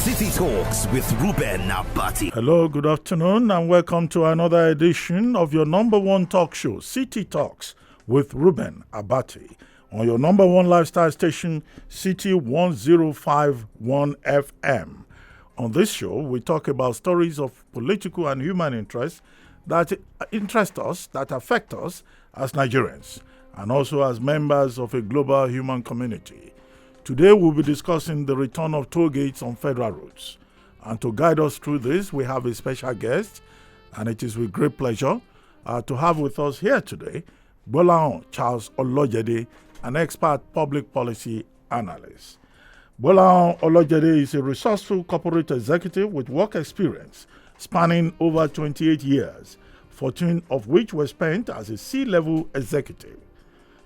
City Talks with Reuben Abati. Hello, good afternoon, and welcome to another edition of your number one talk show, City Talks with Reuben Abati, on your number one lifestyle station, City 1051 FM. On this show, we talk about stories of political and human interest that interest us, that affect us as Nigerians, and also as members of a global human community. Today, we'll be discussing the return of toll gates on federal roads. And to guide us through this, we have a special guest, and it is with great pleasure to have with us here today Gbolahan Charles Olojede, an expert public policy analyst. Gbolahan Olojede is a resourceful corporate executive with work experience spanning over 28 years, 14 of which were spent as a C-level executive.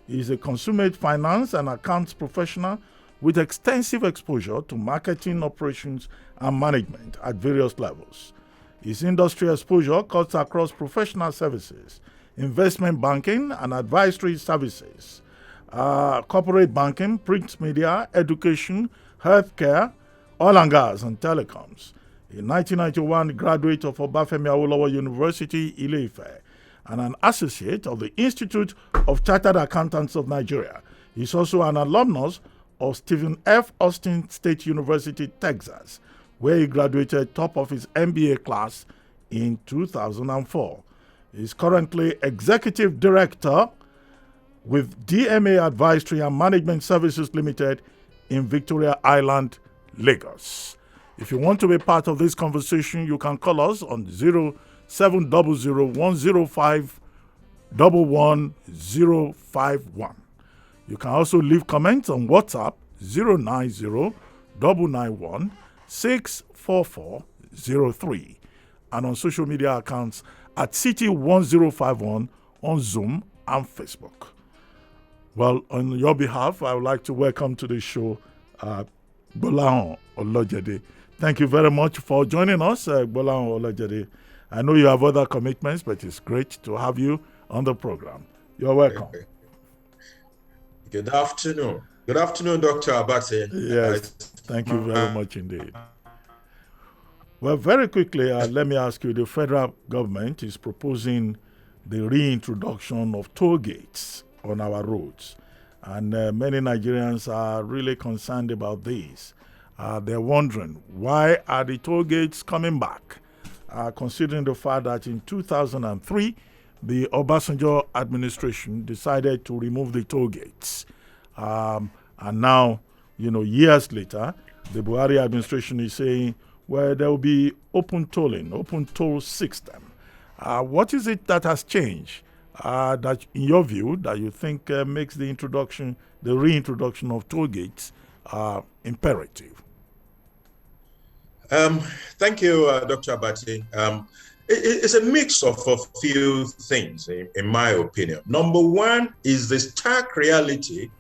He is a consummate finance and accounts professional with extensive exposure to marketing, operations, and management at various levels. His industry exposure cuts across professional services, investment banking and advisory services, corporate banking, print media, education, healthcare, oil and gas, and telecoms. In 1991, graduate of Obafemi Awolowo University, Ile-Ife, and an associate of the Institute of Chartered Accountants of Nigeria. He's also an alumnus of Stephen F. Austin State University, Texas, where he graduated top of his MBA class in 2004. He's currently Executive Director with DMA Advisory and Management Services Limited in Victoria Island, Lagos. If you want to be part of this conversation, you can call us on 0700-105-11051. You can also leave comments on WhatsApp 090-991-64403 and on social media accounts at City1051 on Zoom and Facebook. Well, on your behalf, I would like to welcome to the show Gbolahan Olojede. Thank you very much for joining us, Gbolahan Olojede. I know you have other commitments, but it's great to have you on the program. You're welcome. Good afternoon. Good afternoon, Dr. Abati. Yes, thank you very much indeed. Well, very quickly, let me ask you, the federal government is proposing the reintroduction of toll gates on our roads. And many Nigerians are really concerned about this. They're wondering, why are the toll gates coming back? Considering the fact that in 2003, the Obasanjo administration decided to remove the toll gates. And now, years later, the Buhari administration is saying, well, there will be open toll system. What is it that has changed that, in your view, that you think makes the reintroduction of toll gates imperative? Thank you, Dr. Abati. It's a mix of a few things, in my opinion. Number one is the stark reality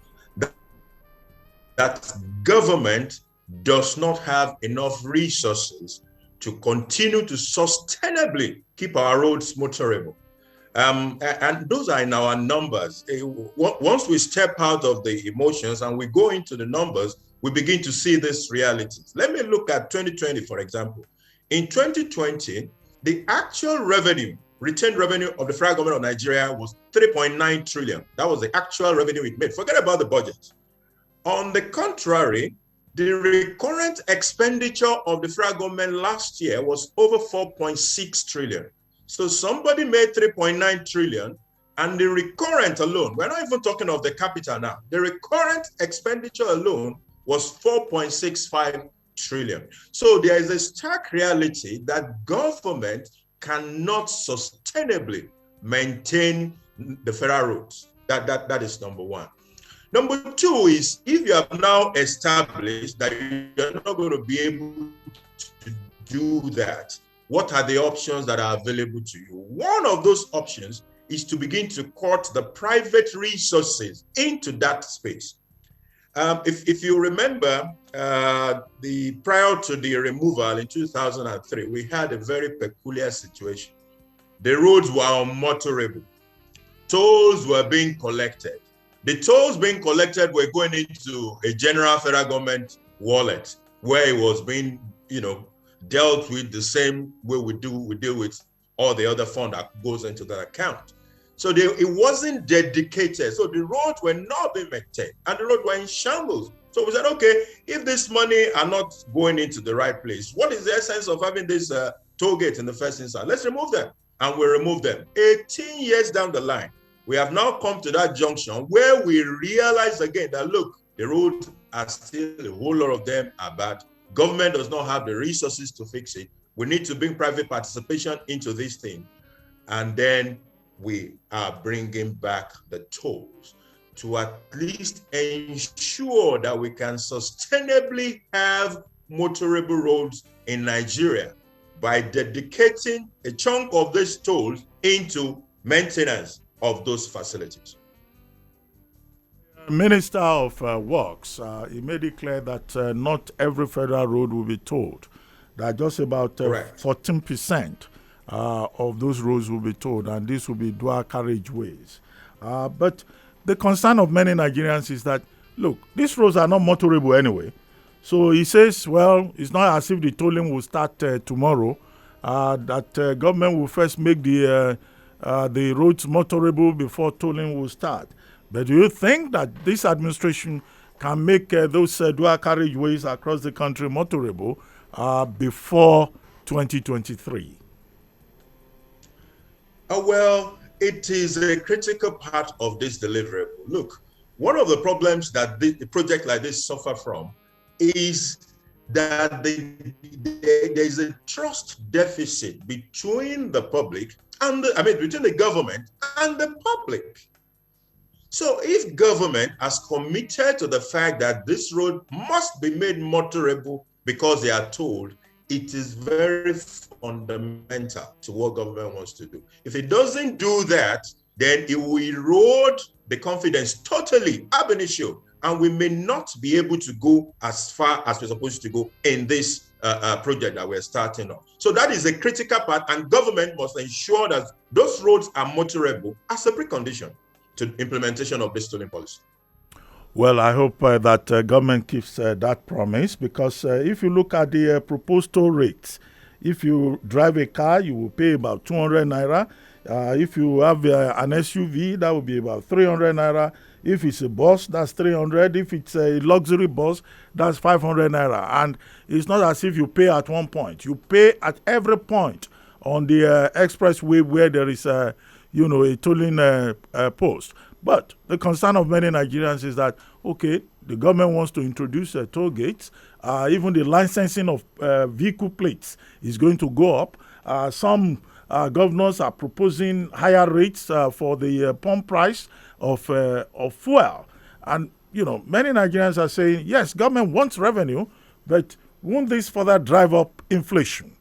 that government does not have enough resources to continue to sustainably keep our roads motorable. And those are in our numbers. Once we step out of the emotions and we go into the numbers, we begin to see these realities. Let me look at 2020, for example. In 2020, the actual retained revenue of the federal government of Nigeria was 3.9 trillion. That was the actual revenue it made. Forget about the budget. On the contrary, the recurrent expenditure of the federal government last year was over 4.6 trillion. So somebody made 3.9 trillion, and the recurrent alone, we're not even talking of the capital now, the recurrent expenditure alone was 4.65 trillion. So there is a stark reality that government cannot sustainably maintain the federal roads. That is number one. Number two is, if you have now established that you're not going to be able to do that, what are the options that are available to you? One of those options is to begin to court the private resources into that space. If you remember, prior to the removal in 2003, we had a very peculiar situation. The roads were unmotorable. Tolls were being collected. The tolls being collected were going into a general federal government wallet where it was being dealt with the same way we deal with all the other fund that goes into that account. So it wasn't dedicated. So the roads were not being maintained and the roads were in shambles. So we said, okay, if this money are not going into the right place, what is the essence of having this toll gate in the first instance? Let's remove them. And we removed them. 18 years down the line, we have now come to that junction where we realize again that, look, the roads are still, a whole lot of them are bad. Government does not have the resources to fix it. We need to bring private participation into this thing. And then we are bringing back the tolls to at least ensure that we can sustainably have motorable roads in Nigeria by dedicating a chunk of these tolls into maintenance of those facilities. Minister of Works, he made it clear that not every federal road will be tolled. That just about 14% of those roads will be tolled, and this will be dual carriageways. But the concern of many Nigerians is that, look, these roads are not motorable anyway. So he says, well, it's not as if the tolling will start tomorrow, that government will first make the roads motorable before tolling will start. But do you think that this administration can make those dual carriageways across the country motorable before 2023? Well, it is a critical part of this deliverable. Look, one of the problems that the project like this suffer from is that there is a trust deficit between the public and between the government and the public. So if government has committed to the fact that this road must be made motorable because they are told, it is very fundamental to what government wants to do. If it doesn't do that, then it will erode the confidence totally ab initio, and we may not be able to go as far as we're supposed to go in this project that we're starting on. So that is a critical part, and government must ensure that those roads are motorable as a precondition to implementation of this tolling policy. Well, I hope that government keeps that promise, because if you look at the proposed toll rates, if you drive a car, you will pay about 200 naira. If you have an SUV, that will be about 300 naira. If it's a bus, that's 300. If it's a luxury bus, that's 500 naira. And it's not as if you pay at one point. You pay at every point on the expressway where there is a tolling post. But the concern of many Nigerians is that, okay, the government wants to introduce toll gates. Even the licensing of vehicle plates is going to go up. Some governors are proposing higher rates for the pump price of fuel. And, many Nigerians are saying, yes, government wants revenue, but won't this further drive up inflation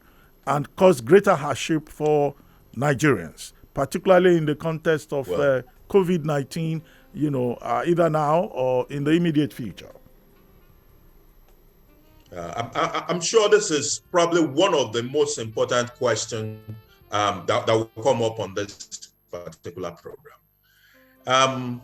and cause greater hardship for Nigerians, particularly in the context of COVID-19, either now or in the immediate future? I'm sure this is probably one of the most important questions that will come up on this particular program.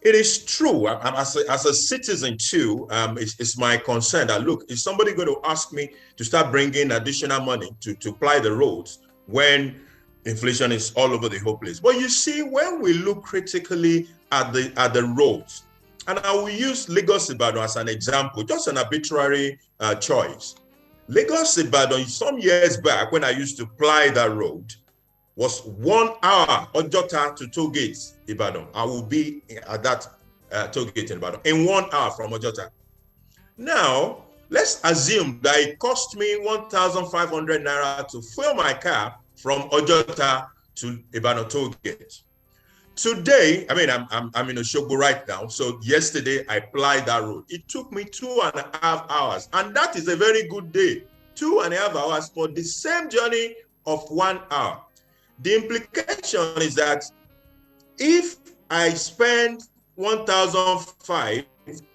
It is true, as a citizen too, it's my concern that, look, is somebody going to ask me to start bringing additional money to ply the roads when inflation is all over the whole place? But you see, when we look critically at the roads, and I will use Lagos-Ibadan as an example, just an arbitrary choice. Lagos-Ibadan, some years back, when I used to ply that road, was 1 hour Ojota to toll gates, Ibadan. I will be at that toll gate in Ibadan in 1 hour from Ojota. Now, let's assume that it cost me 1,500 naira to fuel my car from Ojota to Ibadan toll gate. Today, I'm in Osogbo right now. So yesterday I plied that road. It took me 2.5 hours, and that is a very good day. 2.5 hours for the same journey of 1 hour. The implication is that if I spend 1,500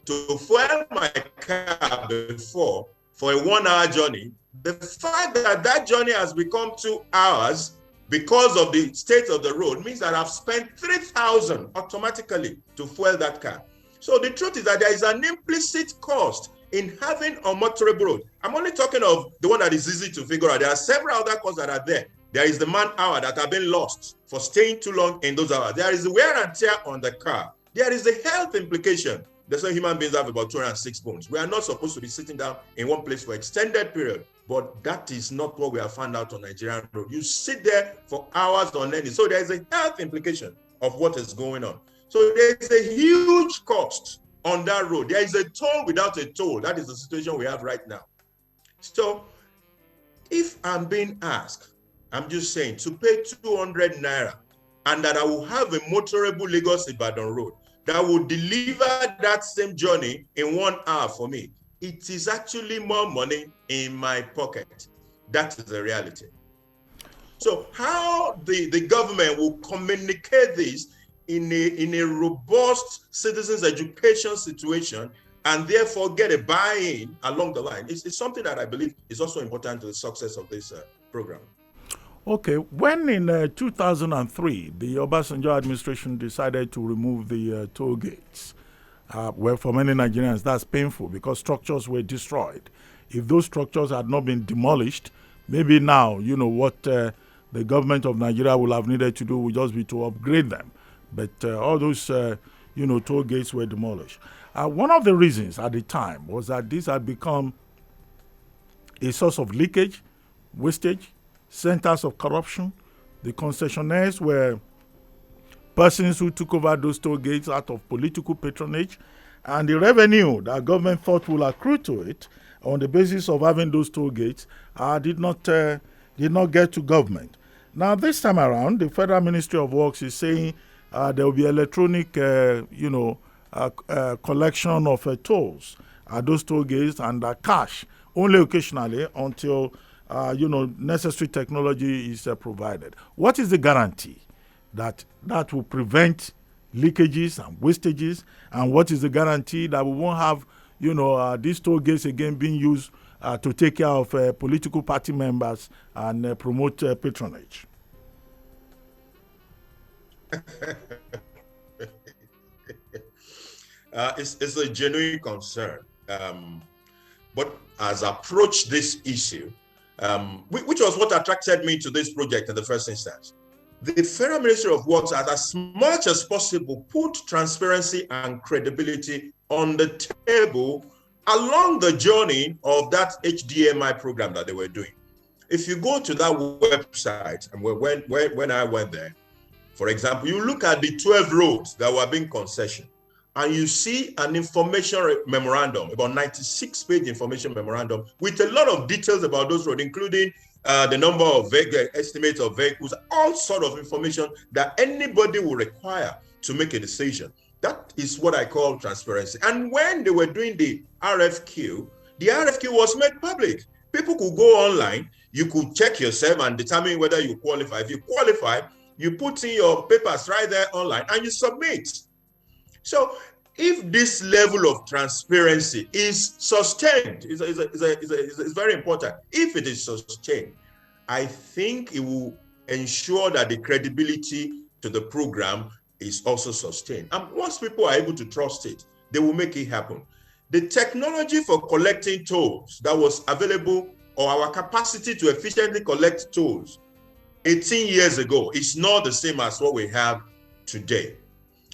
to fuel my car before for a 1 hour journey, the fact that that journey has become 2 hours because of the state of the road means that I've spent 3,000 automatically to fuel that car. So the truth is that there is an implicit cost in having a motorable road. I'm only talking of the one that is easy to figure out. There are several other costs that are there. There is the man hour that have been lost for staying too long in those hours. There is the wear and tear on the car. There is the health implication. That's why human beings have about 206 bones. We are not supposed to be sitting down in one place for extended period, but that is not what we have found out on Nigerian road. You sit there for hours on end. So there is a health implication of what is going on. So there is a huge cost on that road. There is a toll without a toll. That is the situation we have right now. So if I'm being asked, I'm just saying, to pay 200 naira and that I will have a motorable Lagos-Ibadan road that will deliver that same journey in 1 hour for me, it is actually more money in my pocket. That is the reality. So how the government will communicate this in a robust citizens education situation and therefore get a buy-in along the line is something that I believe is also important to the success of this program. Okay, when in 2003 the Obasanjo administration decided to remove the toll gates, well, for many Nigerians that's painful because structures were destroyed. If those structures had not been demolished, maybe now, what the government of Nigeria will have needed to do would just be to upgrade them. But all those, toll gates were demolished. One of the reasons at the time was that this had become a source of leakage, wastage, centers of corruption. The concessionaires were persons who took over those toll gates out of political patronage, and the revenue that government thought will accrue to it on the basis of having those toll gates did not get to government. Now, this time around, the Federal Ministry of Works is saying there will be electronic, collection of tolls at those toll gates and cash only occasionally until necessary technology is provided. What is the guarantee that will prevent leakages and wastages? And what is the guarantee that we won't have, these toll gates again being used to take care of political party members and promote patronage? It's a genuine concern. But as I approach this issue, which was what attracted me to this project in the first instance. The Federal Ministry of Works has, as much as possible, put transparency and credibility on the table along the journey of that HDMI program that they were doing. If you go to that website, and when I went there, for example, you look at the 12 roads that were being concessioned, and you see an information memorandum, about 96-page information memorandum with a lot of details about those roads, including the number of estimates of vehicles, all sort of information that anybody will require to make a decision. That is what I call transparency. And when they were doing the RFQ was made public. People could go online, you could check yourself and determine whether you qualify. If you qualify, you put in your papers right there online and you submit. So if this level of transparency is sustained, is very important. If it is sustained, I think it will ensure that the credibility to the program is also sustained. And once people are able to trust it, they will make it happen. The technology for collecting tolls that was available, or our capacity to efficiently collect tolls 18 years ago, is not the same as what we have today.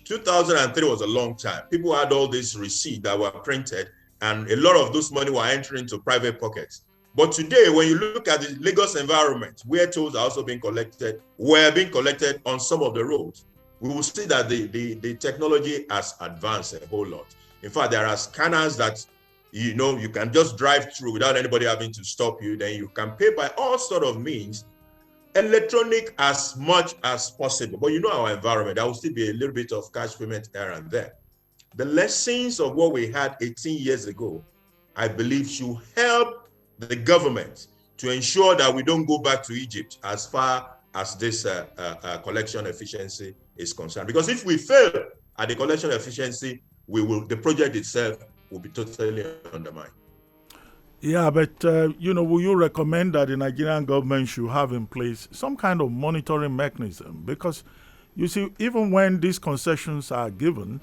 2003 was a long time. People had all these receipts that were printed, and a lot of those money were entering into private pockets. But today, when you look at the Lagos environment, where tolls are also being collected, were being collected on some of the roads, we will see that the technology has advanced a whole lot. In fact, there are scanners that you can just drive through without anybody having to stop you. Then you can pay by all sort of means, electronic as much as possible. But our environment, there will still be a little bit of cash payment here and there. The lessons of what we had 18 years ago, I believe, should help the government to ensure that we don't go back to Egypt as far as this collection efficiency is concerned. Because if we fail at the collection efficiency, the project itself will be totally undermined. Yeah, but, will you recommend that the Nigerian government should have in place some kind of monitoring mechanism? Because, you see, even when these concessions are given,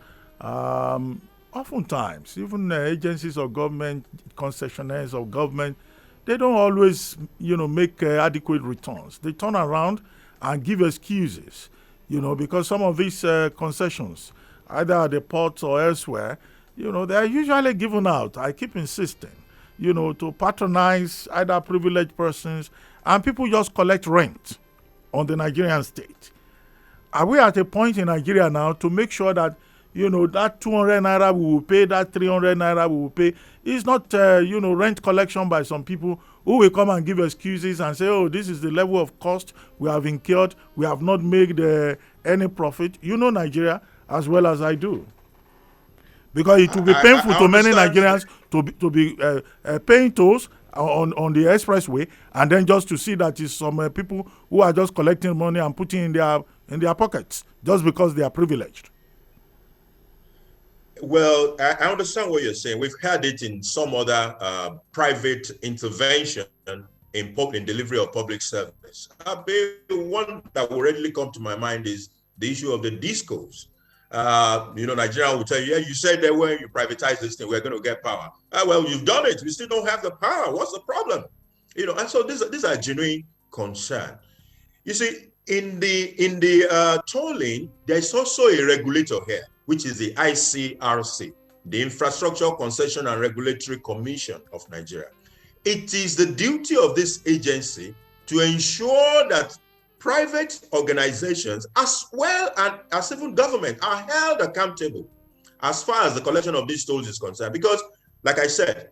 oftentimes, even agencies of government, concessionaires of government, they don't always, make adequate returns. They turn around and give excuses, because some of these concessions, either at the ports or elsewhere, they are usually given out. I keep insisting, to patronize either privileged persons, and people just collect rent on the Nigerian state. Are we at a point in Nigeria now to make sure that, that 200 naira we will pay, that 300 naira we will pay, is not, rent collection by some people who will come and give excuses and say, oh, this is the level of cost we have incurred, we have not made any profit. You know Nigeria as well as I do. Because it will be painful to many Nigerians to be paying tolls on the expressway, and then just to see that it's some people who are just collecting money and putting in their pockets just because they are privileged. Well, I understand what you're saying. We've had it in some other private intervention in delivery of public service. One that will readily come to my mind is the issue of the discos. Nigeria will tell you, yeah, you said that when you privatize this thing, we're going to get power. Well, you've done it. We still don't have the power. What's the problem? And so these are genuine concern. You see, in the tolling, there's also a regulator here, which is the ICRC, the Infrastructure Concession and Regulatory Commission of Nigeria. It is the duty of this agency to ensure that private organizations, as well as even government, are held accountable as far as the collection of these tolls is concerned. Because, like I said,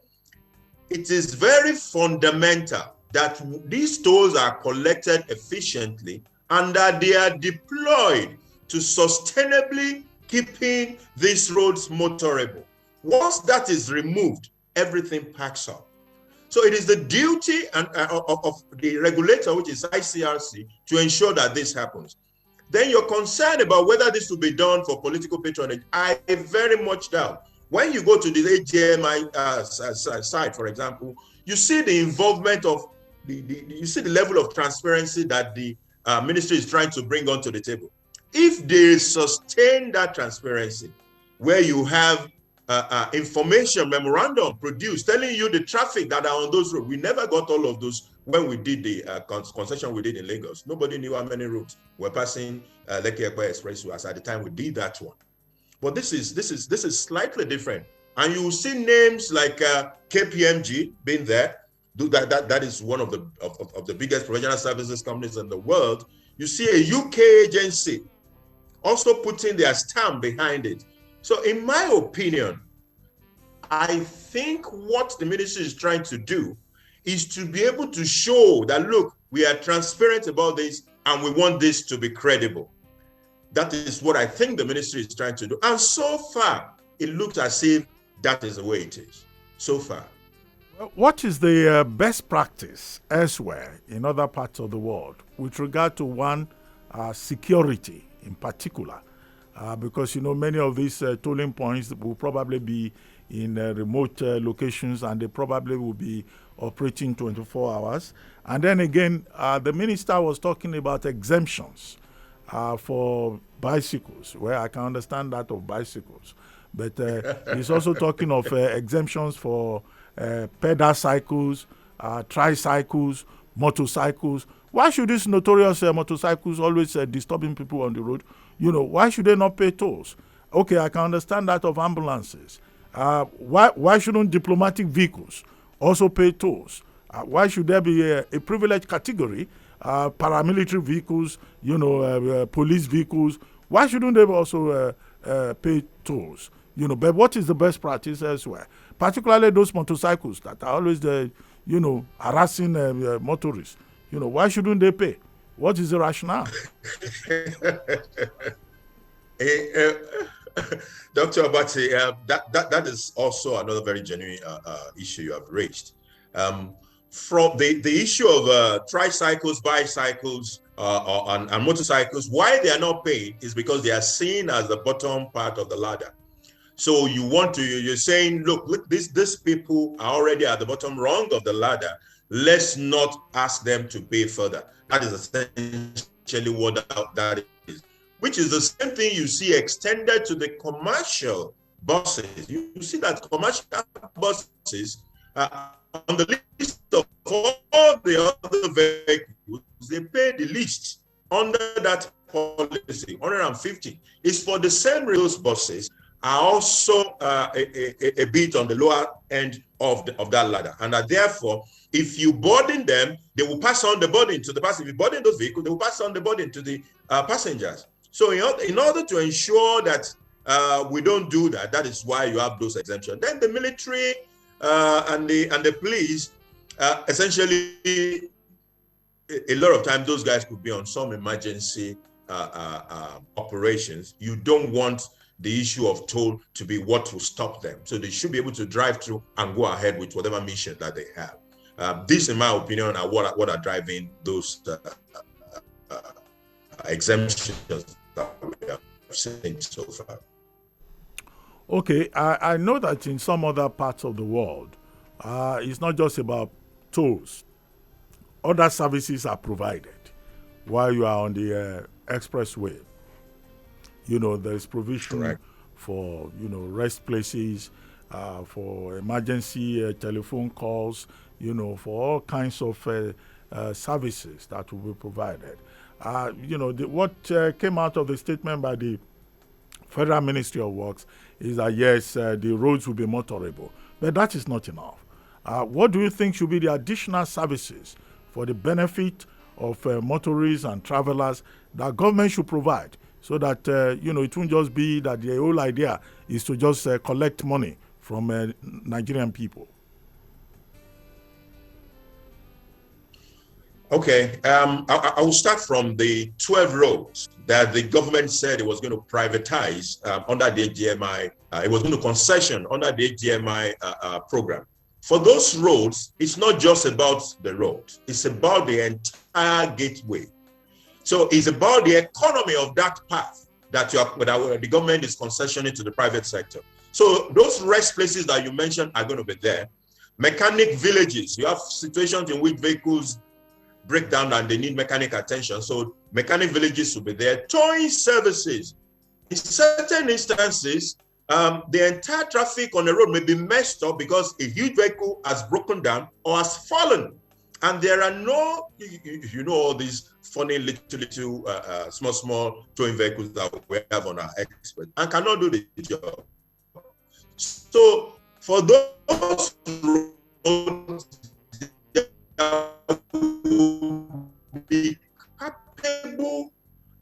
it is very fundamental that these tolls are collected efficiently and that they are deployed to sustainably keeping these roads motorable. Once that is removed, everything packs up. So it is the duty of the regulator, which is ICRC, to ensure that this happens. Then you're concerned about whether this will be done for political patronage. I very much doubt. When you go to the AGMI site, for example, you see the involvement of you see the level of transparency that the ministry is trying to bring onto the table. If they sustain that transparency, where you have information memorandum produced telling you the traffic that are on those roads. We never got all of those when we did the concession we did in Lagos. Nobody knew how many routes were passing Lekki Ekpa Expressway as at the time we did that one. But this is slightly different, and you will see names like KPMG being there. That is one of the biggest professional services companies in the world. You see a UK agency also putting their stamp behind it. So in my opinion, I think what the ministry is trying to do is to be able to show that, look, we are transparent about this and we want this to be credible. That is what I think the ministry is trying to do. And so far, it looks as if that is the way it is. So far. What is the best practice elsewhere in other parts of the world with regard to security in particular? Because, many of these tolling points will probably be in remote locations, and they probably will be operating 24 hours. And then again, the minister was talking about exemptions for bicycles, where I can understand that of bicycles. But he's also talking of exemptions for pedal cycles, tricycles, motorcycles. Why should these notorious motorcycles always disturbing people on the road? Why should they not pay tolls? Okay, I can understand that of ambulances. Why shouldn't diplomatic vehicles also pay tolls? Why should there be a privileged category, paramilitary vehicles, police vehicles? Why shouldn't they also pay tolls? But what is the best practice elsewhere? Particularly those motorcycles that are always, harassing motorists. Why shouldn't they pay? What is the rationale? Dr. Abati, that is also another very genuine issue you have raised. From the issue of tricycles, bicycles, and motorcycles, why they are not paying is because they are seen as the bottom part of the ladder. So you're saying, look, these people are already at the bottom rung of the ladder. Let's not ask them to pay further. That is essentially what that is, which is the same thing you see extended to the commercial buses, you see that commercial buses on the list of all the other vehicles, they pay the least under that policy, 150. Is for the same reason those buses are also a bit on the lower end of that ladder, and are therefore, if you burden them, they will pass on the burden to the passenger. If you burden those vehicles, they will pass on the burden to the passengers. So in order to ensure that we don't do that, that is why you have those exemptions. Then the military and the police, essentially, a lot of times those guys could be on some emergency operations. You don't want the issue of toll to be what will stop them. So they should be able to drive through and go ahead with whatever mission that they have. This, in my opinion, are what are driving those exemptions that we have seen so far. Okay, I know that in some other parts of the world, it's not just about tolls. Other services are provided while you are on the expressway. There's provision Correct. for, rest places, for emergency telephone calls, for all kinds of services that will be provided. What came out of the statement by the Federal Ministry of Works is that, yes, the roads will be motorable. But that is not enough. What do you think should be the additional services for the benefit of motorists and travelers that government should provide, so that it won't just be that the whole idea is to just collect money from Nigerian people? Okay, I will start from the 12 roads that the government said it was going to privatize under the HDMI. It was going to concession under the HDMI program. For those roads, it's not just about the road. It's about the entire gateway. So it's about the economy of that path that the government is concessioning to the private sector. So those rest places that you mentioned are going to be there. Mechanic villages, you have situations in which vehicles break down and they need mechanic attention. So mechanic villages will be there. Towing services. In certain instances, the entire traffic on the road may be messed up because a huge vehicle has broken down or has fallen. And there are no, all these funny little small towing vehicles that we have on our express and cannot do the job. So for those roads, be capable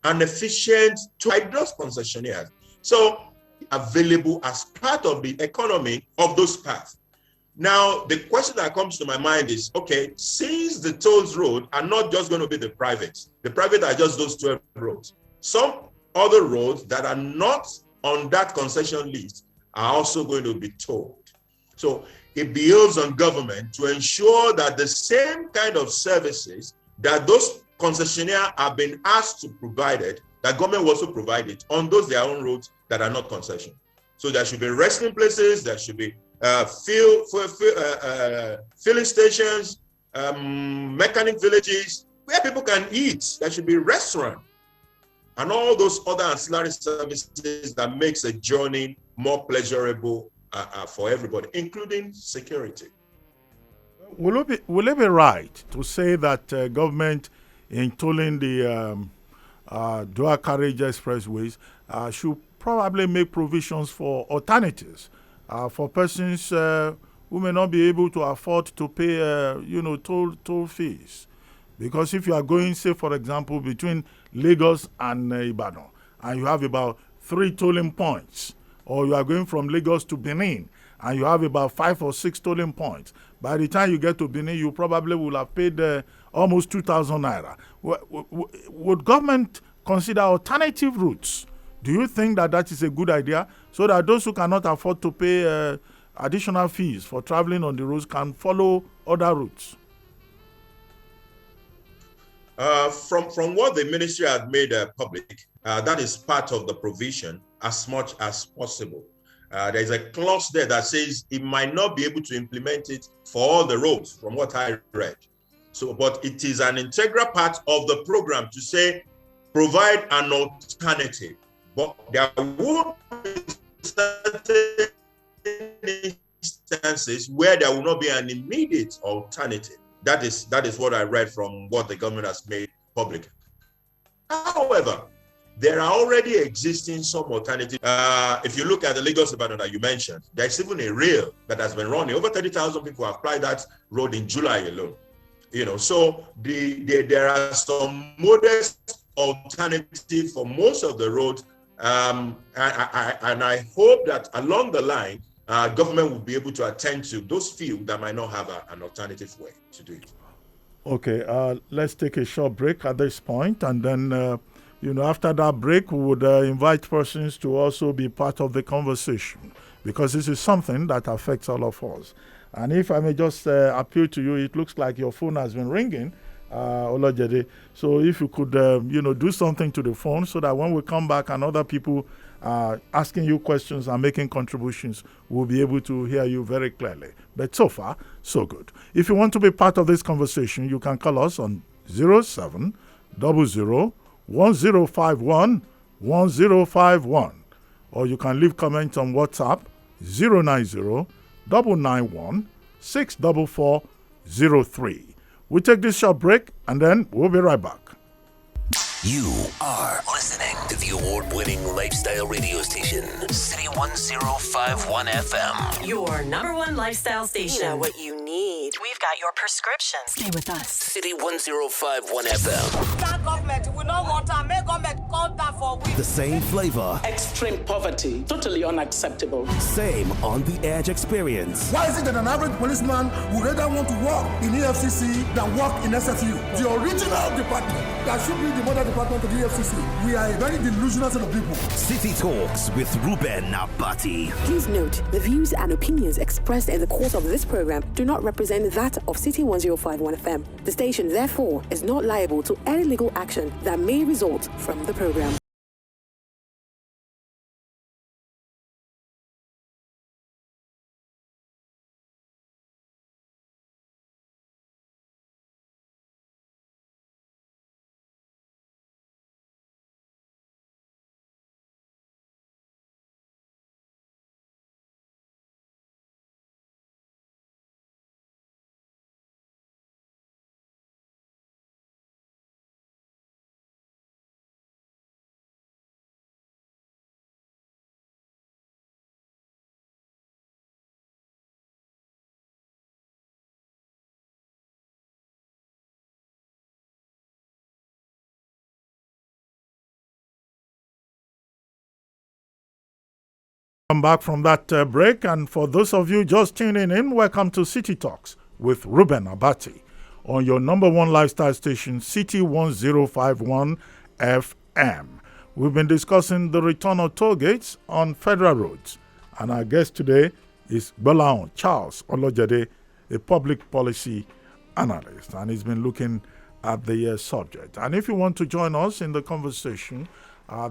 and efficient to guide those concessionaires. So available as part of the economy of those paths. Now, the question that comes to my mind is, okay, since the tolls road are not just going to be the private are just those 12 roads. Some other roads that are not on that concession list are also going to be tolled. So it behoves on government to ensure that the same kind of services that those concessionaires have been asked to provide it, that government will also provide it on those their own roads that are not concession. So there should be resting places, there should be filling stations, mechanic villages where people can eat. There should be restaurants and all those other ancillary services that makes a journey more pleasurable for everybody, including security. Will it be right to say that government, in tolling the dual carriage expressways, should probably make provisions for alternatives for persons who may not be able to afford to pay, toll fees? Because if you are going, say, for example, between Lagos and Ibadan, and you have about 3 tolling points, or you are going from Lagos to Benin, and you have about 5 or 6 tolling points, by the time you get to Benin, you probably will have paid almost 2,000 naira. Would government consider alternative routes? Do you think that is a good idea, so that those who cannot afford to pay additional fees for traveling on the roads can follow other routes? From what the ministry has made public, that is part of the provision as much as possible. There's a clause there that says it might not be able to implement it for all the roads, from what I read. So, but it is an integral part of the program to say, provide an alternative. But there will be certain instances where there will not be an immediate alternative. That is what I read from what the government has made public. However, there are already existing some alternatives. If you look at the Lagos-Ibadan that you mentioned, there's even a rail that has been running. Over 30,000 people have applied that road in July alone. So there are some modest alternatives for most of the roads. And I hope that along the line, government will be able to attend to those few that might not have an alternative way to do it. Okay, let's take a short break at this point, and then, after that break, we would invite persons to also be part of the conversation, because this is something that affects all of us. And if I may just appeal to you, it looks like your phone has been ringing, Olojede. So if you could, do something to the phone so that when we come back and other people asking you questions and making contributions, we'll be able to hear you very clearly. But so far, so good. If you want to be part of this conversation, you can call us on 0700-1051-1051, or you can leave comments on WhatsApp 090-991-64403. We'll take this short break and then we'll be right back. You are listening to the award-winning lifestyle radio station, City 1051 FM. Your number one lifestyle station. You know what you need. We've got your prescription. Stay with us. City 1051 FM. That government will not want to make government cut down for weeks. The same flavor, Extreme poverty, totally unacceptable. same on the edge experience. Why is it that an average policeman would rather want to work in EFCC than work in SFU? The original department that should be the mother department of the EFCC. We are a very delusional set of people. City Talks with Reuben Abati. Please note, the views and opinions expressed in the course of this program do not represent that of City 1051 FM. The station, therefore, is not liable to any legal action that may result from the program. Come back from that break, and for those of you just tuning in, welcome to City Talks with Reuben Abati on your number one lifestyle station, City 1051 FM. We've been discussing the return of toll gates on federal roads, and our guest today is Gbolahan Charles Olojede, a public policy analyst, and he's been looking at the subject. And if you want to join us in the conversation,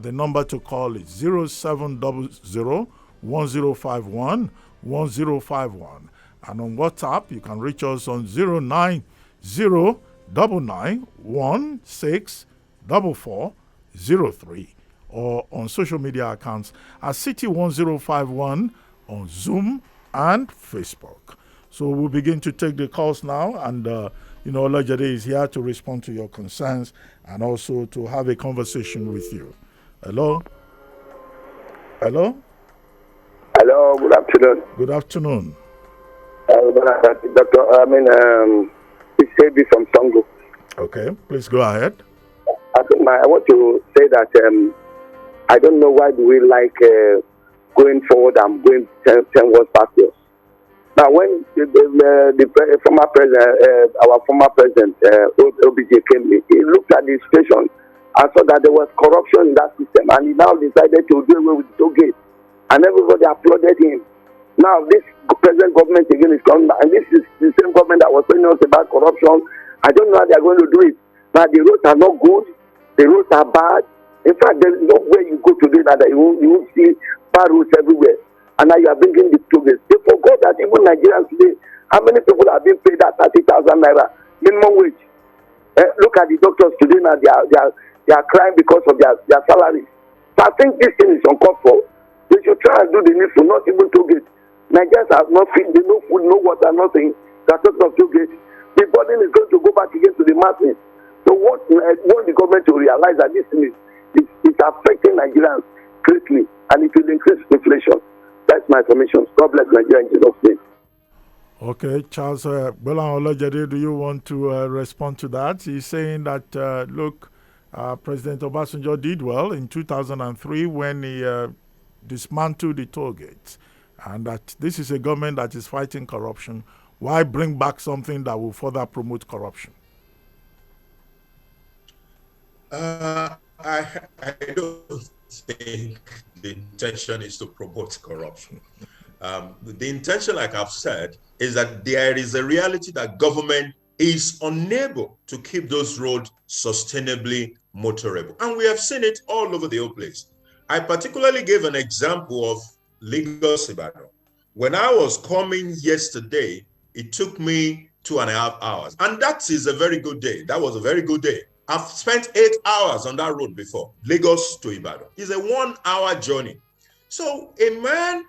the number to call is 0700-1051-1051. And on WhatsApp, you can reach us on 090-9916-4403, or on social media accounts at City 1051 on Zoom and Facebook. So we'll begin to take the calls now, and Olojede is here to respond to your concerns and also to have a conversation with you. Hello? Hello? Hello, good afternoon. Good afternoon. Doctor, it's Sebi from Songo. Okay, please go ahead. I want to say that I don't know why do we like going forward and going 10 words backwards. Now, when the former president, our former president, OBJ came in, he looked at the situation and saw that there was corruption in that system, and he now decided to do away with the toll gate, and everybody applauded him. Now, this present government again is coming back, and this is the same government that was telling us about corruption. I don't know how they are going to do it. Now, the roads are not good, the roads are bad. In fact, there is no way you go today that you will see bad roads everywhere. And now you are bringing the toll gates. They forgot that even Nigerians today, how many people have been paid that 30,000 naira minimum wage? Look at the doctors today now, they are crying because of their salaries. So I think this thing is uncalled for. We They should try and do the needful, not even toll gate. Nigerians have no food, no food, no water, nothing. They're talking of toll gate. The burden is going to go back again to the masses. So what want the government to realize that this thing is affecting Nigerians greatly, and it will increase inflation. That's my information. God bless Nigeria in Jesus' name. Okay, Charles Gbolahan Olojede, do you want to respond to that? He's saying that, look, President Obasanjo did well in 2003 when he dismantled the toll gates, and that this is a government that is fighting corruption. Why bring back something that will further promote corruption? I don't think the intention is to promote corruption. The intention, like I've said, is that there is a reality that government is unable to keep those roads sustainably motorable. And we have seen it all over the whole place. I particularly gave an example of Lagos Ibadan. When I was coming yesterday, it took me 2.5 hours. And that is a very good day. That was a very good day. I've spent 8 hours on that road before, Lagos to Ibadan. It's a 1-hour journey. So a man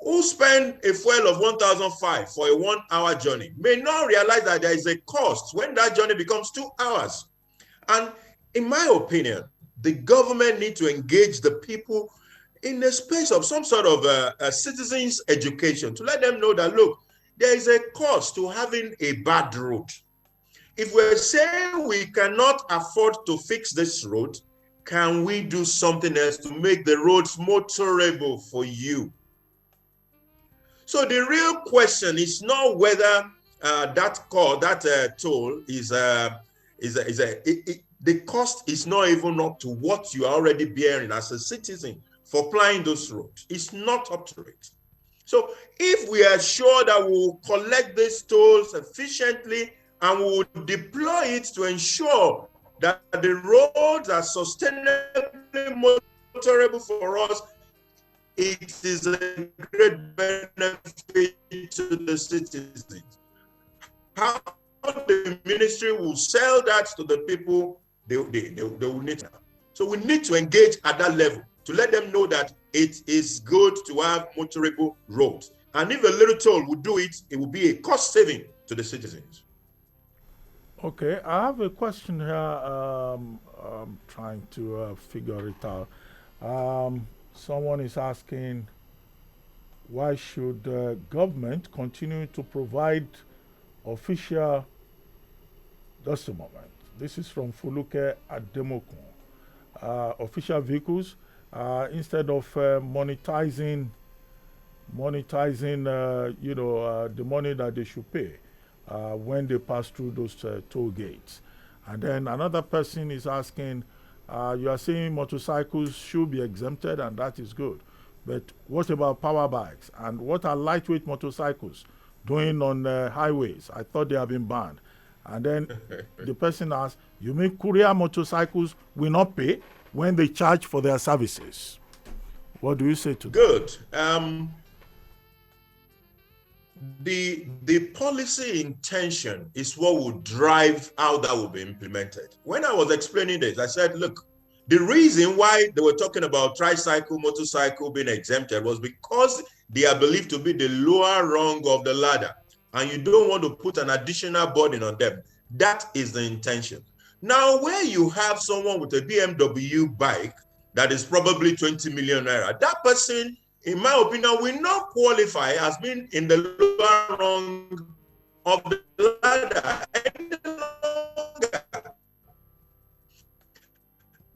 who spent a fuel of 1,005 for a 1-hour journey may not realize that there is a cost when that journey becomes 2 hours. And in my opinion, the government needs to engage the people in the space of some sort of a citizens' education to let them know that, look, there is a cost to having a bad road. If we're saying we cannot afford to fix this road, can we do something else to make the roads motorable for you? So the real question is not whether that toll is the cost is not even up to what you are already bearing as a citizen for applying those roads. It's not up to it. So if we are sure that we will collect these tolls efficiently and we will deploy it to ensure that the roads are sustainably motorable for us, it is a great benefit to the citizens. How the ministry will sell that to the people, they will need to. So we need to engage at that level to let them know that it is good to have motorable roads. And if a little toll would do it, it will be a cost saving to the citizens. Okay, I have a question here. I'm trying to figure it out. Someone is asking, why should government continue to provide official, just a moment, this is from Fuluke Ademokun, official vehicles instead of monetizing the money that they should pay when they pass through those toll gates. And then another person is asking, you are saying motorcycles should be exempted, and that is good. But what about power bikes? And what are lightweight motorcycles doing on highways? I thought they have been banned. And then the person asks, you mean courier motorcycles will not pay when they charge for their services? What do you say to that? Good. The policy intention is what will drive how that will be implemented. When I was explaining this, I said, look, the reason why they were talking about tricycle, motorcycle being exempted was because they are believed to be the lower rung of the ladder, and you don't want to put an additional burden on them. That is the intention. Now, where you have someone with a BMW bike that is probably 20 million naira, that person, in my opinion, will not qualify as being in the lower rung of the ladder any longer.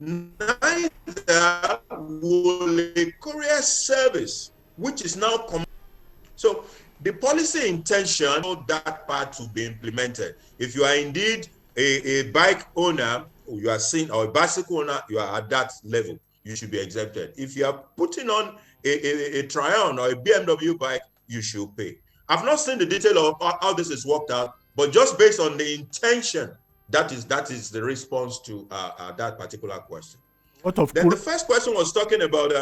Neither will a courier service, which is now so the policy intention of that part to be implemented. If you are indeed a bike owner, or you are seen, or a bicycle owner, you are at that level, you should be exempted. If you are putting on a Triumph or a BMW bike, you should pay. I've not seen the detail of how this is worked out, but just based on the intention, that is the response to that particular question. Then the first question was talking about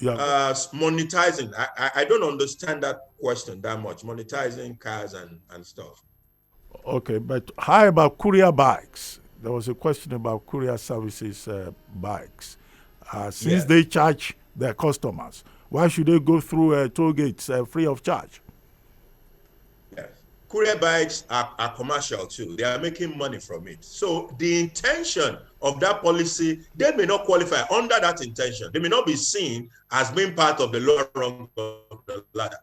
monetizing. I don't understand that question that much, monetizing cars and stuff. Okay, but how about courier bikes? There was a question about courier services bikes. Since they charge their customers, Why should they go through toll gates free of charge? Yes. Courier bikes are commercial too. They are making money from it. So the intention of that policy, they may not qualify under that intention. They may not be seen as being part of the lower rung of the ladder.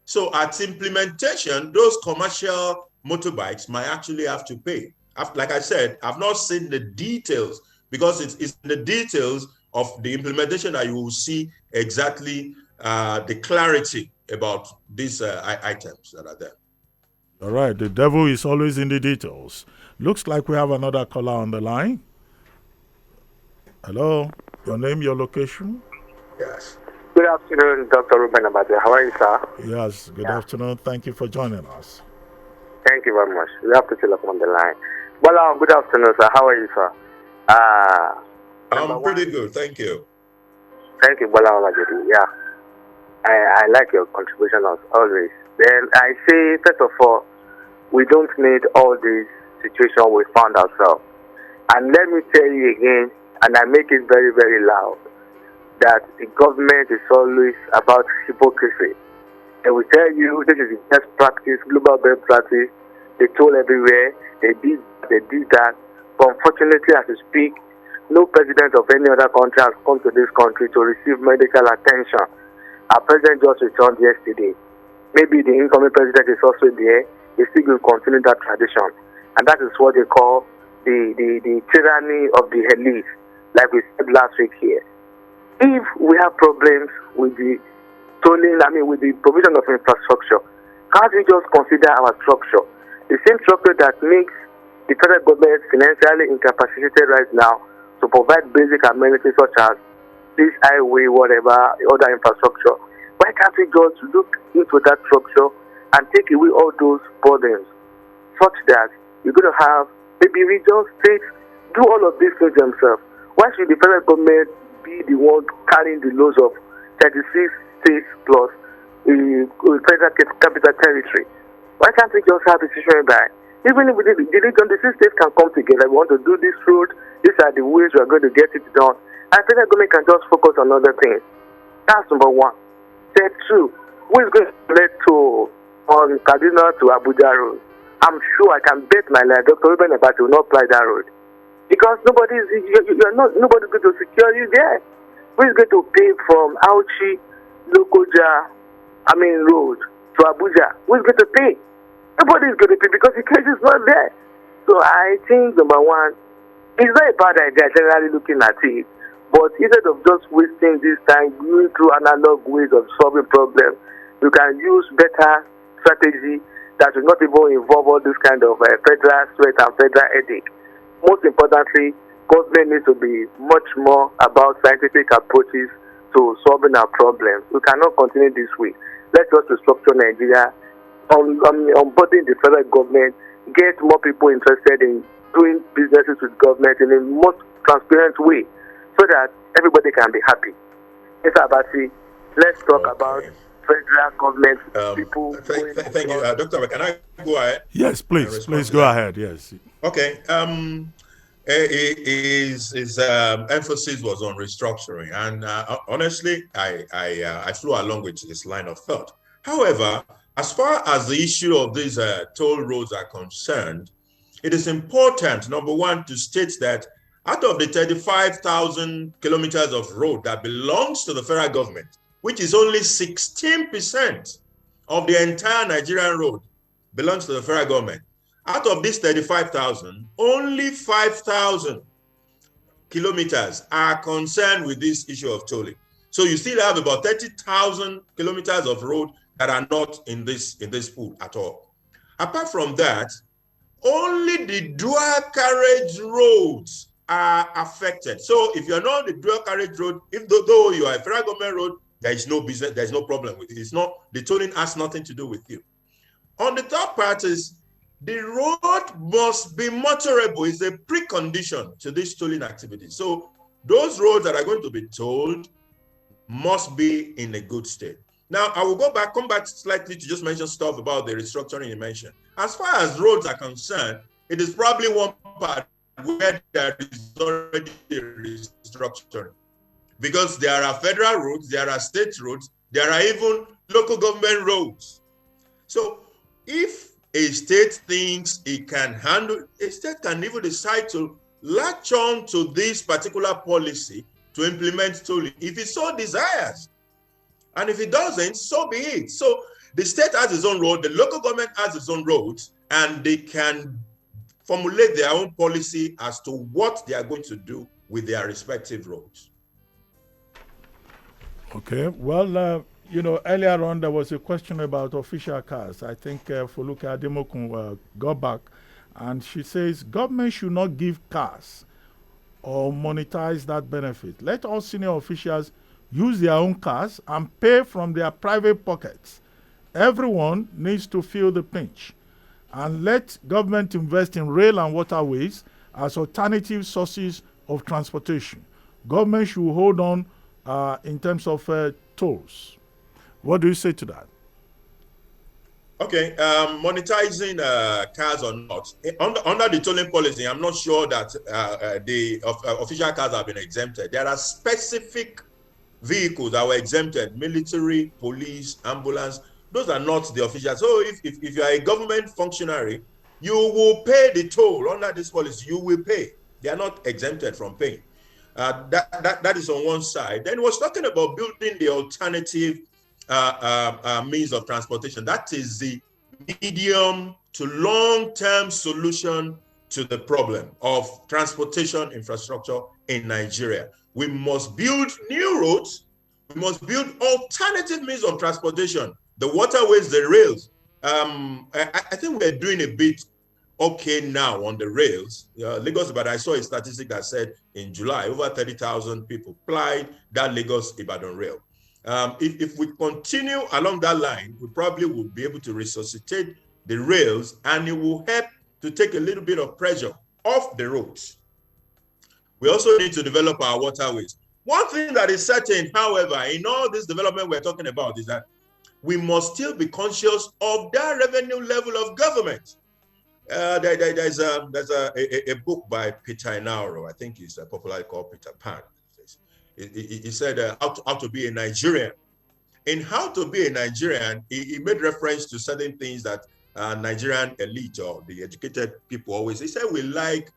So at implementation, those commercial motorbikes might actually have to pay. Like I said, I've not seen the details, because it's in the details of the implementation that you will see exactly the clarity about these items that are there. All right, the devil is always in the details. Looks like we have another caller on the line. Hello, your name, your location? Yes. Good afternoon, Dr. Reuben Abati. How are you, sir? Yes, good afternoon. Thank you for joining us. Thank you very much. We have to still up on the line. Well, good afternoon, sir. How are you, sir? I'm pretty good, thank you. Thank you, Olojede. Yeah, I like your contribution as always. Then I say, first of all, we don't need all this situation we found ourselves. And let me tell you again, and I make it very, very loud, that the government is always about hypocrisy. They will tell you this is the best practice, global best practice. They told everywhere, they did that. But unfortunately, as we speak, no president of any other country has come to this country to receive medical attention. Our president just returned yesterday. Maybe the incoming president is also there. They still will continue that tradition. And that is what they call the tyranny of the elite, like we said last week here. If we have problems with the with the provision of infrastructure, can't we just consider our structure? The same structure that makes the federal government financially incapacitated right now to provide basic amenities such as this highway, whatever, other infrastructure. Why can't we just look into that structure and take away all those burdens such that you're going to have maybe regions, states, do all of these things themselves? Why should the federal government be the one carrying the loads of 36 states plus federal capital territory? Why can't we just have a decision by, even if the region, the 6 states can come together, we want to do this road, these are the ways we are going to get it done, and federal government can just focus on other things. That's number one. Step 2, who is going to let to on Kaduna to Abuja road? I'm sure I can bet my life Dr. Reuben Abati will not apply that road. Because nobody's going to secure you there. Who is going to pay from Auchi, Lokoja, road to Abuja? Who is going to pay? Nobody is going to pay because the case is not there. So I think, number one, it's not a bad idea generally looking at it. But instead of just wasting this time going through analog ways of solving problems, you can use better strategy that will not even involve all this kind of federal sweat and federal headache. Most importantly, government needs to be much more about scientific approaches to solving our problems. We cannot continue this way. Let's just restructure Nigeria, onboarding the federal government, get more people interested in doing businesses with government in a most transparent way so that everybody can be happy. Mr. Abati, let's talk about federal government people. Thank you. Dr. Can I go ahead? Yes, please go ahead. Yes. Okay. His emphasis was on restructuring, and honestly, I flew along with his line of thought. However, as far as the issue of these toll roads are concerned, it is important, number one, to state that out of the 35,000 kilometers of road that belongs to the federal government, which is only 16% of the entire Nigerian road belongs to the federal government. Out of this 35,000, only 5,000 kilometers are concerned with this issue of tolling. So you still have about 30,000 kilometers of road that are not in this pool at all. Apart from that, only the dual carriage roads are affected. So if you're not on the dual carriage road, though you are a federal government road, there is no business, there's no problem with it. It's not, the tolling has nothing to do with you. On the third part is the road must be motorable. Is a precondition to this tolling activity. So those roads that are going to be tolled must be in a good state. Now, I will come back slightly to just mention stuff about the restructuring you mentioned. As far as roads are concerned, it is probably one part where there is already a restructuring. Because there are federal roads, there are state roads, There are even local government roads. So if a state thinks it can handle, a state can even decide to latch on to this particular policy to implement tolling if it so desires. And if it doesn't, so be it. So the state has its own road, the local government has its own roads, and they can formulate their own policy as to what they are going to do with their respective roads. Okay, well, earlier on there was a question about official cars. I think Foluke Ademokun got back, and she says government should not give cars or monetize that benefit. Let all senior officials use their own cars and pay from their private pockets. Everyone needs to feel the pinch. And let government invest in rail and waterways as alternative sources of transportation. Government should hold on in terms of tolls. What do you say to that? Okay, monetizing cars or not. Under the tolling policy, I'm not sure that the official cars have been exempted. There are specific vehicles that were exempted: military, police, ambulance. Those are not the official. So if you are a government functionary, you will pay the toll under this policy. You will pay. They are not exempted from paying. That is on one side. Then was talking about building the alternative means of transportation. That is the medium to long-term solution to the problem of transportation infrastructure in Nigeria. We must build new roads. We must build alternative means of transportation. The waterways, the rails. I think we're doing a bit okay now on the rails. Lagos, but I saw a statistic that said in July, over 30,000 people applied that Lagos-Ibadan rail. If we continue along that line, we probably will be able to resuscitate the rails, and it will help to take a little bit of pressure off the roads. We also need to develop our waterways. One thing that is certain, however, in all this development we're talking about is that we must still be conscious of that revenue level of government. There's a book by Peter Inauro, I think he's popularly called Peter Pan. He said how to be a Nigerian. In How to Be a Nigerian, he made reference to certain things that Nigerian elite or the educated people always, he said we like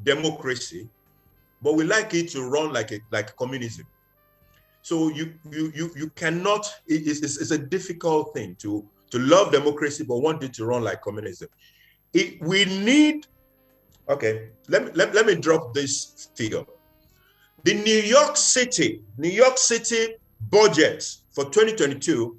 democracy, but we like it to run like communism. So you cannot, it's a difficult thing to love democracy, but want it to run like communism. We need, okay, let me drop this figure. The New York City budget for 2022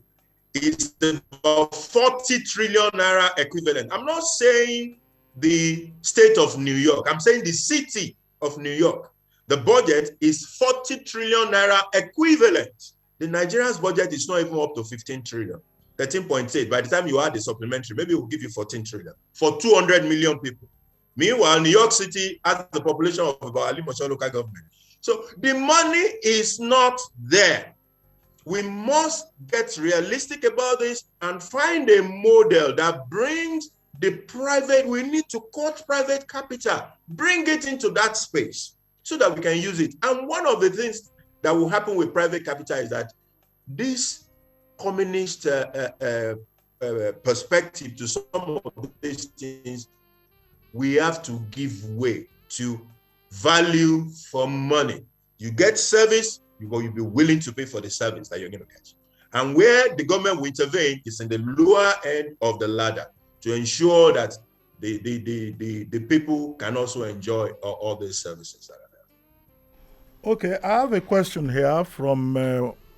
is about 40 trillion naira equivalent. I'm not saying the state of New York, I'm saying the city of New York. The budget is 40 trillion naira equivalent. The Nigerian's budget is not even up to 15 trillion, 13.8. By the time you add the supplementary, maybe it will give you 14 trillion for 200 million people. Meanwhile, New York City has the population of about Alimosho local government. So the money is not there. We must get realistic about this and find a model that brings the private, we need to cut private capital, bring it into that space so that we can use it. And one of the things that will happen with private capital is that this communist perspective to some of these things, we have to give way to value for money. You get service, you'll be willing to pay for the service that you're going to get. And where the government will intervene is in the lower end of the ladder to ensure that the people can also enjoy all these services that are there. Okay, I have a question here from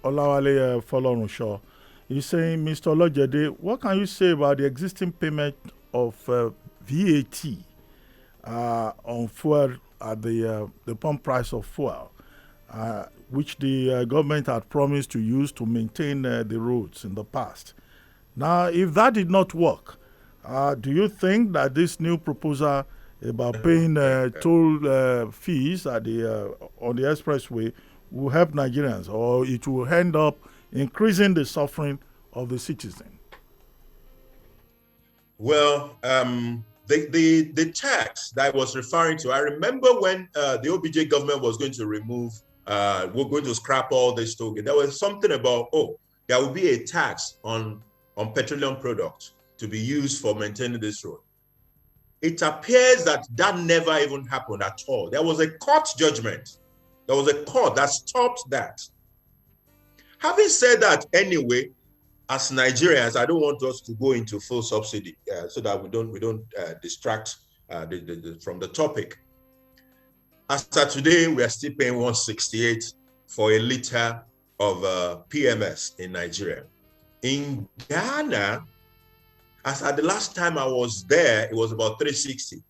Olawale Folorunsho. He's saying, Mr. Olojede, what can you say about the existing payment of VAT on fuel at the pump price of fuel, which the government had promised to use to maintain the roads in the past? Now, if that did not work, do you think that this new proposal about paying toll fees at on the expressway will help Nigerians, or it will end up increasing the suffering of the citizen? Well, the tax that I was referring to, I remember when the OBJ government was going to remove we're going to scrap all this toll gate. There was something about, there will be a tax on petroleum products to be used for maintaining this road. It appears that never even happened at all. There was a court judgment. There was a court that stopped that. Having said that, anyway, as Nigerians, I don't want us to go into full subsidy so that we don't distract from the topic. As of today, we are still paying 168 for a liter of PMS in Nigeria. In Ghana, as at the last time I was there, it was about 360.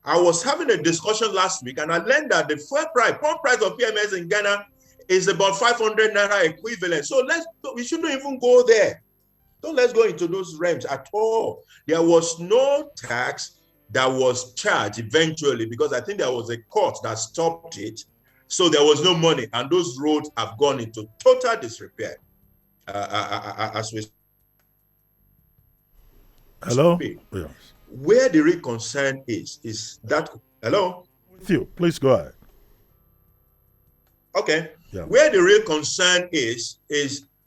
I was having a discussion last week, and I learned that the pump price of PMS in Ghana is about 500 naira equivalent. So we shouldn't even go there. Let's go into those realms at all. There was no tax that was charged eventually, because I think there was a court that stopped it. So there was no money, and those roads have gone into total disrepair. As we Hello? speak. Yes. Where the real concern is that, hello? With you, please go ahead. Okay. Yeah. Where the real concern is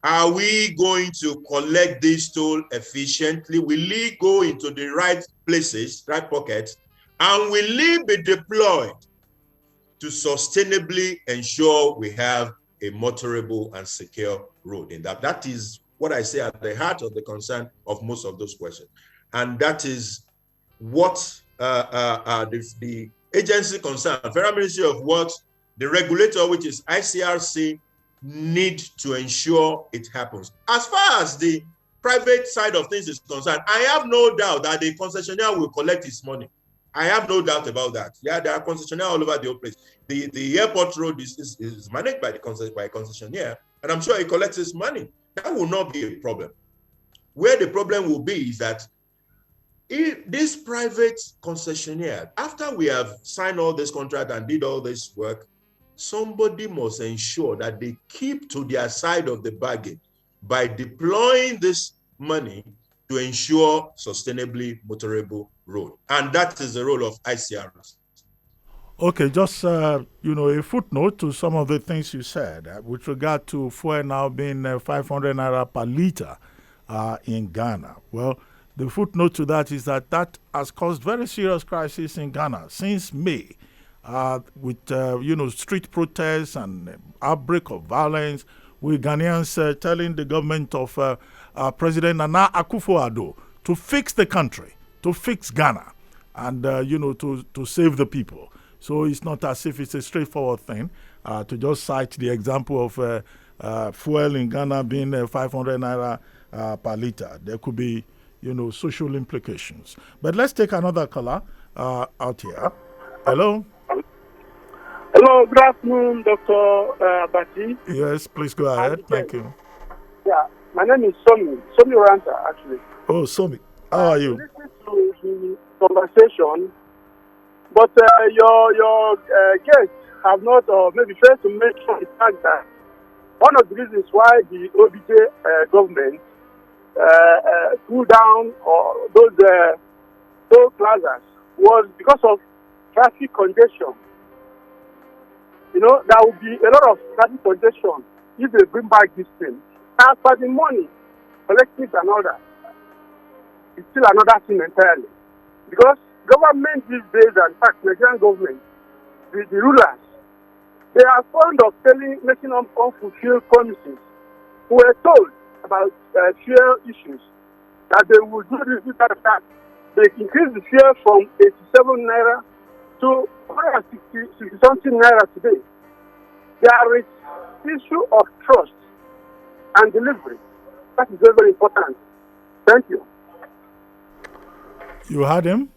are we going to collect this toll efficiently? Will it go into the right places, right pockets? And will it be deployed to sustainably ensure we have a motorable and secure road? In that is what I say at the heart of the concern of most of those questions. And that is what the agency concerned, Federal Ministry of Works, the regulator, which is ICRC, need to ensure it happens. As far as the private side of things is concerned, I have no doubt that the concessionaire will collect his money. I have no doubt about that. Yeah, there are concessionaires all over the whole place. The airport road is managed by a concessionaire, and I'm sure he collects his money. That will not be a problem. Where the problem will be is that if this private concessionaire, after we have signed all this contract and did all this work, somebody must ensure that they keep to their side of the bargain by deploying this money to ensure sustainably motorable road. And that is the role of ICRs. Okay, just, a footnote to some of the things you said with regard to fuel now being 500 naira per liter in Ghana. Well, the footnote to that is that has caused very serious crisis in Ghana since May. With street protests and outbreak of violence, with Ghanaians telling the government of President Nana Akufo-Addo to fix the country, to fix Ghana, and to save the people. So it's not as if it's a straightforward thing to just cite the example of fuel in Ghana being 500 naira per liter. There could be social implications. But let's take another caller out here. Hello. Hello, good afternoon, Dr. Abati. Yes, please go ahead. Thank you. Yeah, my name is Somi Ranta, actually. Oh, Somi. How are you? Listening to the conversation, but your guests have not, or maybe failed to mention the fact that one of the reasons why the OBJ government pulled down those toll plazas was because of traffic congestion. There will be a lot of traffic congestion if they bring back this thing. As for the money, collecting and all that, it's still another thing entirely. Because government these days, and in fact, Nigerian government, the rulers, they are fond of making unfulfilled promises. We were told about fuel issues that they would do this, that. They increased the fuel from 87 naira to 160 something naira today. There is issue of trust and delivery. That is very, very important. Thank you. You heard him?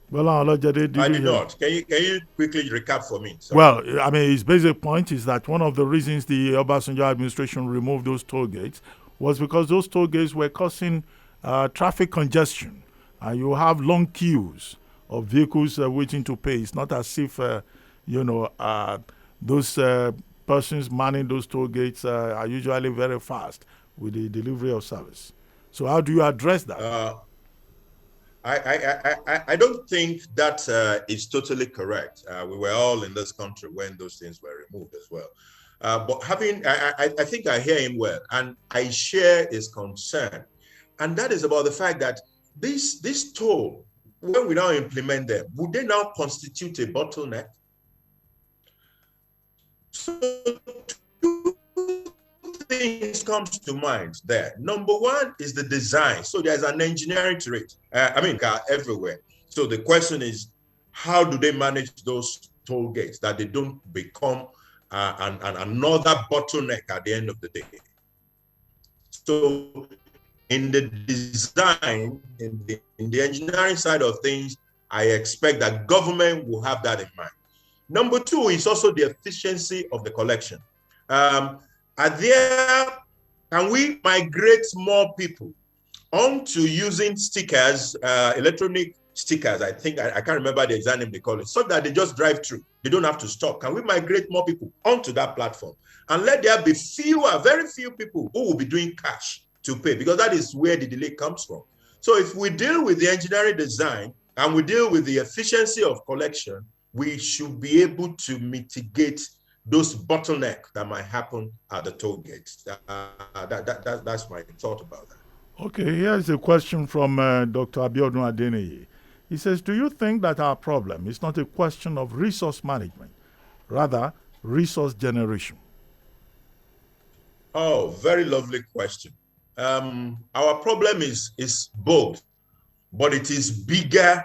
Well, Olojede, I did not. Can you quickly recap for me? Sorry. Well, I mean, his basic point is that one of the reasons the Obasanjo administration removed those toll gates was because those toll gates were causing traffic congestion. You have long queues of vehicles waiting to pay. It's not as if, those persons manning those toll gates are usually very fast with the delivery of service. So how do you address that? I don't think that is totally correct. We were all in this country when those things were removed as well. But I think I hear him well, and I share his concern. And that is about the fact that this toll, when we now implement them, would they now constitute a bottleneck? So two things comes to mind there. Number one is the design. So there's an engineering to it. Everywhere. So the question is, how do they manage those toll gates that they don't become another bottleneck at the end of the day? So in the design, in the engineering side of things, I expect that government will have that in mind. Number two is also the efficiency of the collection. Can we migrate more people onto using stickers, electronic stickers? I can't remember the exact name they call it, so that they just drive through. They don't have to stop. Can we migrate more people onto that platform and let there be very few people who will be doing cash to pay, because that is where the delay comes from. So if we deal with the engineering design and we deal with the efficiency of collection, we should be able to mitigate those bottlenecks that might happen at the toll gates. That's my thought about that. Okay, here's a question from Dr. Abiodun Adeneye. He says, do you think that our problem is not a question of resource management, rather resource generation? Oh, very lovely question. Our problem is both, but it is bigger.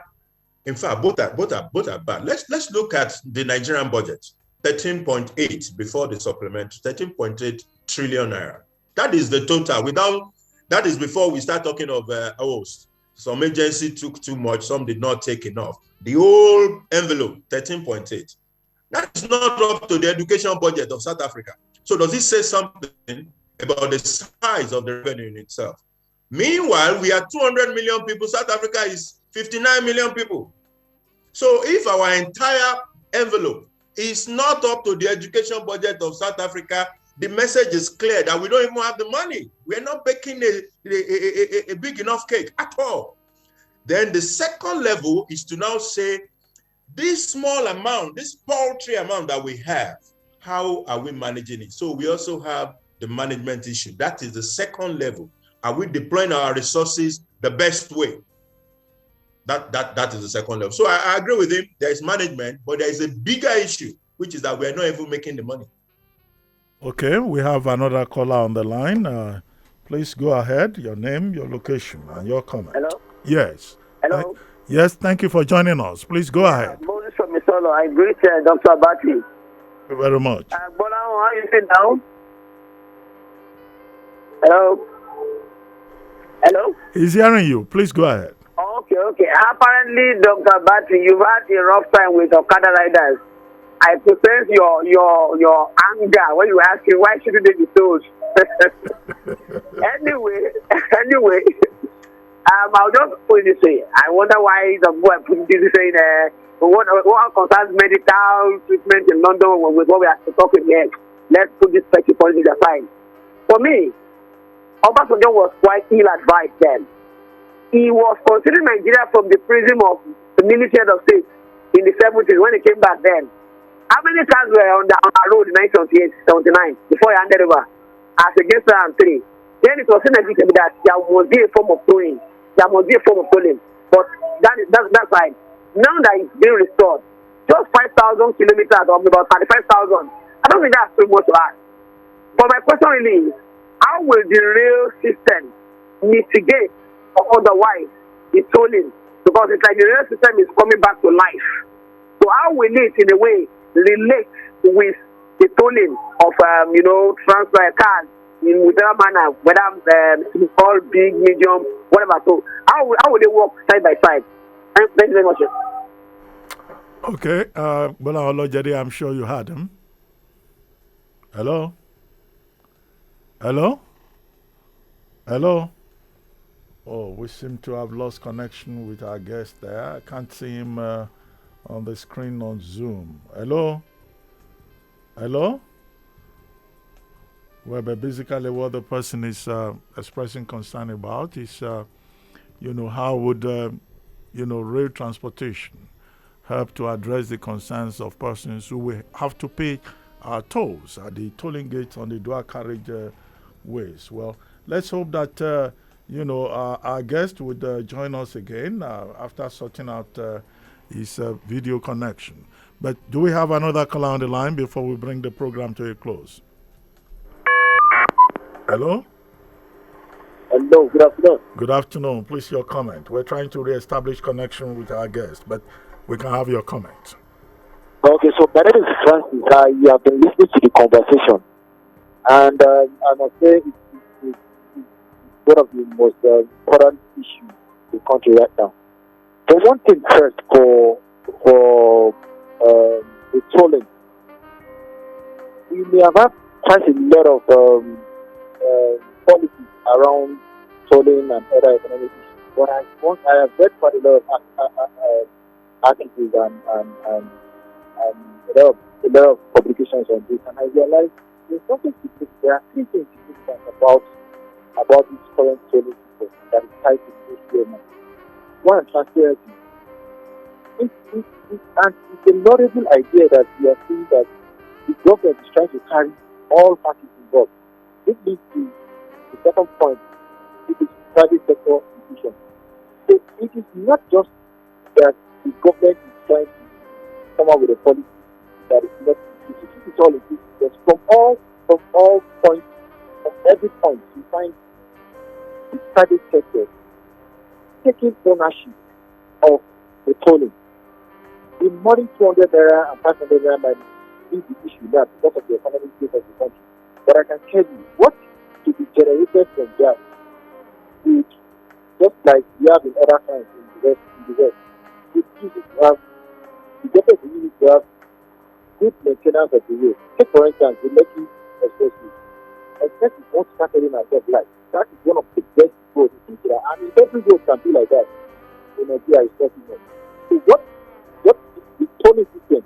In fact, both are bad. Let's look at the Nigerian budget, 13.8 before the supplement, 13.8 trillion naira. That is the total. That is before we start talking of some agency took too much, some did not take enough. The whole envelope, 13.8. That is not up to the education budget of South Africa. So does it say something about the size of the revenue in itself? Meanwhile, we are 200 million people. South Africa is 59 million people. So if our entire envelope is not up to the education budget of South Africa, the message is clear that we don't even have the money. We're not baking a big enough cake at all. Then the second level is to now say, this small amount, this paltry amount that we have, how are we managing it? So we also have the management issue. That is the second level. Are we deploying our resources the best way? That is the second level. So I agree with him. There is management, but there is a bigger issue, which is that we are not even making the money. Okay, we have another caller on the line. Please go ahead. Your name, your location, and your comment. Hello? Yes. Hello? Yes, thank you for joining us. Please go ahead. Moses from Misolo. I greet Dr. Abati. Thank you very much. Gbolahan, how you sit down? Hello? Hello? He's hearing you. Please go ahead. Okay. Apparently, Dr. Abati, you've had a rough time with Okada riders. I sense your anger when you ask him why shouldn't they be told. Anyway, I'll just put it this way. I wonder why the boy put this saying what concerns medical treatment in London with what we are talking here. Let's put this petty politics aside. For me, Obasanjo was quite ill-advised then. He was considering Nigeria from the prism of the military head of state in the 70s when he came back then. How many cars were on the road in 1978, 79 before he handed over as against 3? Then it was inevitable that there must be a form of tolling. There must be a form of tolling. But that's right. Now that it's being restored, just 5,000 kilometers or about 35,000. I don't think that's too much to ask. But my question really is, how will the rail system mitigate or otherwise the tolling? Because it's like the rail system is coming back to life. So how will it, in a way, relate with the tolling of, transfer cars in whatever manner, whether it's all big, medium, whatever. So how will they work side by side? Thank you very much. Okay, Olojede, I'm sure you heard him. Hello? Oh, we seem to have lost connection with our guest there. I can't see him on the screen on Zoom. Hello? Well, but basically what the person is expressing concern about is, how would rail transportation help to address the concerns of persons who will have to pay tolls at the tolling gates on the dual carriage ways. Well, let's hope that our guest would join us again after sorting out his video connection. But do we have another caller on the line before we bring the program to a close? Hello? Hello, good afternoon. Good afternoon. Please, your comment. We're trying to re-establish connection with our guest, but we can have your comment. Okay, so my name is Francis. You have been listening to the conversation, and I must say it's one of the most important issues in the country right now. But one thing first for the tolling, we may have had quite a lot of policies around tolling and other economic issues, but I have read quite a lot of articles and a lot of publications on this, and I realized there's something significant. There are three things significant about this current tolling system that is tied to this government. One, transparency. It's a laudable idea that we are seeing that the government is trying to carry all parties involved. This leads to the second point, which is private sector decision. So it is not just that the government is trying to come up with a policy that is not inclusive. This is all inclusive. Because from all points, from every point, you find the private sector taking ownership of the tolling. The money 200 naira and 500 naira might be the issue now because of the economic state of the country. But I can tell you, what to be generated from that would, just like we have in other times in the West, we use it to have, the government will use it to have good maintenance of the way. Take for instance, the Lekki Expressway. Express is not started in ourselves like. That is one of the best roads in Nigeria. And if every road can be like that, in Nigeria is possible. So what the tolling system,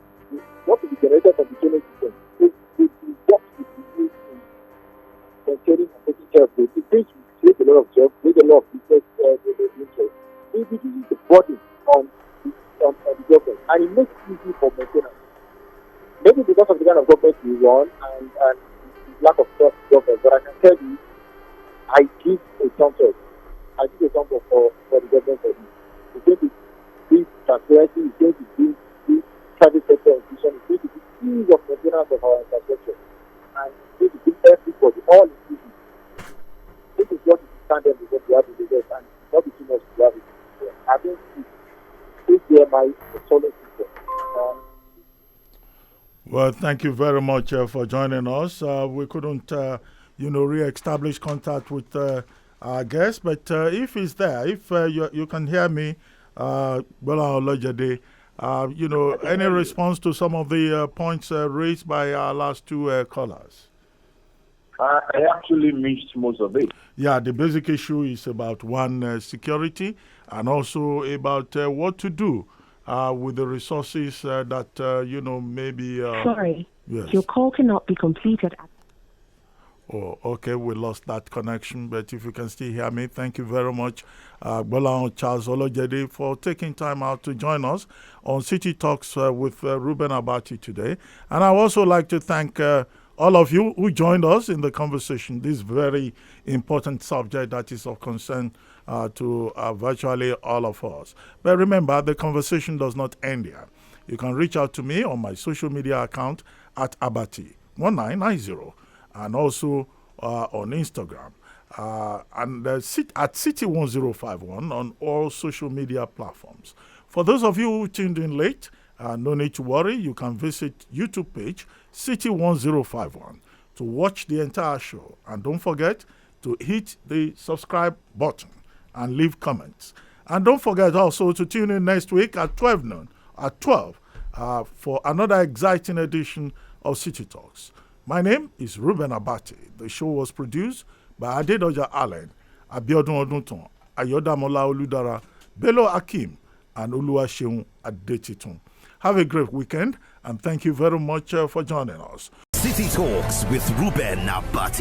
what will be generated from the tolling system, is what will be used in maintaining and taking care of it. It brings to create a lot of jobs, create a lot of business interest. It reduces the burden on the government, and it makes it easy for maintenance. Maybe because of the kind of government we run and lack of trust in government, but I can tell you, I give a thumbs up. I give a thumbs up for the government for this. It's going to bring transparency, it's going to bring private sector inclusion, it's going to be ease of maintenance of our infrastructure, and it's going to bring everybody, all inclusive. This is what is standard with what we have in the West, and it's not between us to have it. I think it's my solid system. Well, thank you very much for joining us. We couldn't, re-establish contact with our guest, but if he's there, if you can hear me, Olojede, any response to some of the points raised by our last two callers? I actually missed most of it. Yeah, the basic issue is about security, and also about what to do with the resources that, maybe... Sorry, yes. Your call cannot be completed. Oh, okay, we lost that connection, but if you can still hear me, thank you very much, Gbolahan Charles Olojede, for taking time out to join us on City Talks with Reuben Abati today. And I also like to thank all of you who joined us in the conversation, this very important subject that is of concern to virtually all of us. But remember, the conversation does not end here. You can reach out to me on my social media account at Abati1990 and also on Instagram and at City1051 on all social media platforms. For those of you who tuned in late, no need to worry. You can visit YouTube page City1051 to watch the entire show. And don't forget to hit the subscribe button and leave comments. And don't forget also to tune in next week at 12 noon, for another exciting edition of City Talks. My name is Reuben Abati. The show was produced by Adedoja Allen, Abiodun Odunton, Ayodamola Oludara, Bello Akim, and Oluwaseun Adetitun. Have a great weekend, and thank you very much for joining us. City Talks with Reuben Abati.